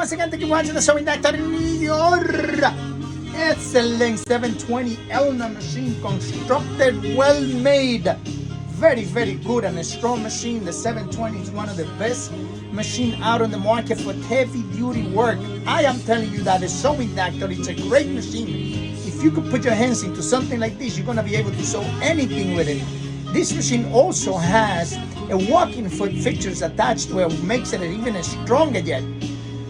once again, thank you for watching the Sewing Doctor in New York. Excellent 720 Elna machine, constructed, well made. Very, very good and a strong machine. The 720 is one of the best machine out on the market for heavy duty work. I am telling you that the Sewing Doctor, it's a great machine. If you could put your hands into something like this, you're gonna be able to sew anything with it. This machine also has a walking foot fixtures attached to it, makes it even stronger yet.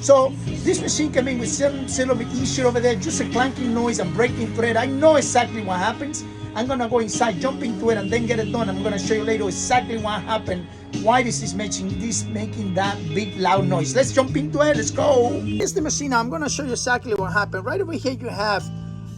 So this machine can be with some sort of issue over there, just a clanking noise and breaking thread. I know exactly what happens. I'm gonna go inside, jump into it, and then get it done. I'm gonna show you later exactly what happened, why this is making that big loud noise. Let's jump into it. Let's go. Here's the machine. Now I'm gonna show you exactly what happened. Right over here you have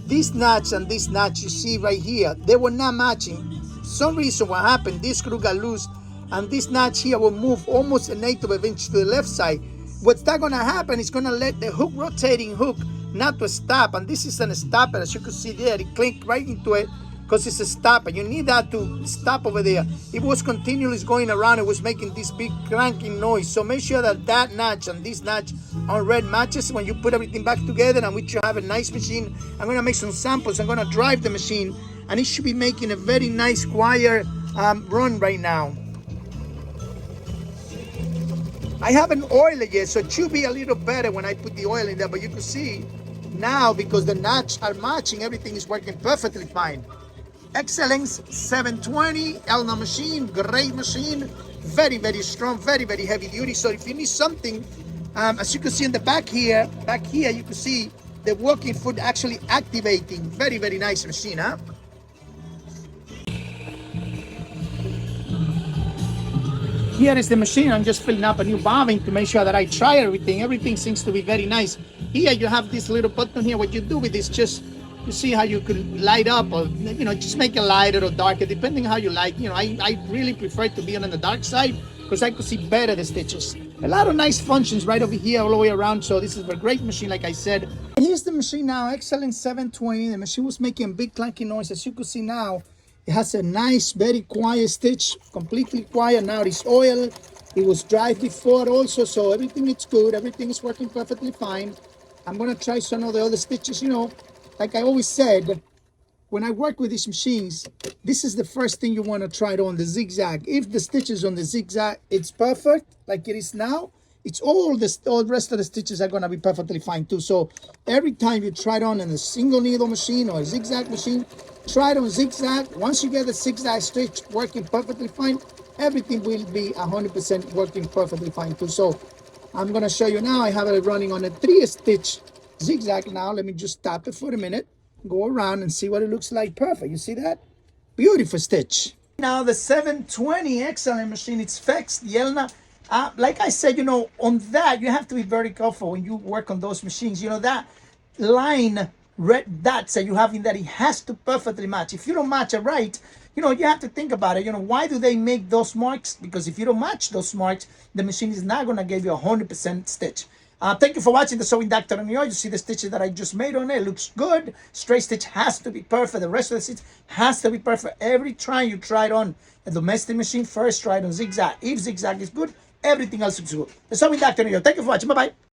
this notch and this notch you see right here. They were not matching. For some reason what happened, this screw got loose and this notch here will move almost an eighth of an inch to the left side. What's that gonna happen is gonna let the hook, rotating hook, not to stop. And this is a stopper, as you can see there. It clinked right into it because it's a stopper. You need that to stop over there. It was continually going around. It was making this big clanking noise. So make sure that that notch and this notch on red matches when you put everything back together, and which you have a nice machine. I'm gonna make some samples. I'm gonna drive the machine, and it should be making a very nice quiet run right now. I haven't oiled it yet, so it should be a little better when I put the oil in there, but you can see now, because the notch are matching, everything is working perfectly fine. Excellence 720 Elna machine, great machine, very, very strong, very, very heavy duty. So if you need something, as you can see in the back here you can see the walking foot actually activating. Very, very nice machine, huh? Here is the machine. I'm just filling up a new bobbin to make sure that I try everything. Everything seems to be very nice. Here you have this little button here. What you do with this, just you see how you could light up, or just make it lighter or darker, depending how you like. I really prefer to be on the dark side because I could see better the stitches. A lot of nice functions right over here all the way around. So this is a great machine, like I said. Here's the machine now, Excellent 720. The machine was making a big clanky noise. As you can see now, it has a nice, very quiet stitch, completely quiet. Now it's oil. It was dry before also, so everything is good. Everything is working perfectly fine. I'm gonna try some of the other stitches. Like I always said, when I work with these machines, this is the first thing you want to try it on, the zigzag. If the stitches on the zigzag, it's perfect, like it is now, it's all the rest of the stitches are gonna be perfectly fine too. So every time you try it on in a single needle machine or a zigzag machine, try it on zigzag. Once you get the zigzag stitch working perfectly fine, everything will be 100% working perfectly fine too. So I'm gonna show you now. I have it running on a 3-stitch zigzag now. Let me just stop it for a minute, go around and see what it looks like. Perfect. You see that? Beautiful stitch. Now the 720 Excellent machine, it's fixed, the Elna. Like I said, on that, you have to be very careful when you work on those machines. That line, red dots that you have in that, it has to perfectly match. If you don't match it right, you have to think about it. Why do they make those marks? Because if you don't match those marks, the machine is not going to give you 100% stitch. Thank you for watching the Sewing Doctor in New York. You see the stitches that I just made on it. It looks good. Straight stitch has to be perfect. The rest of the stitch has to be perfect. Every time you try it on a domestic machine, first try it on zigzag. If zigzag is good, everything else is good. The Sewing Doctor in New York. Thank you for watching. Bye-bye.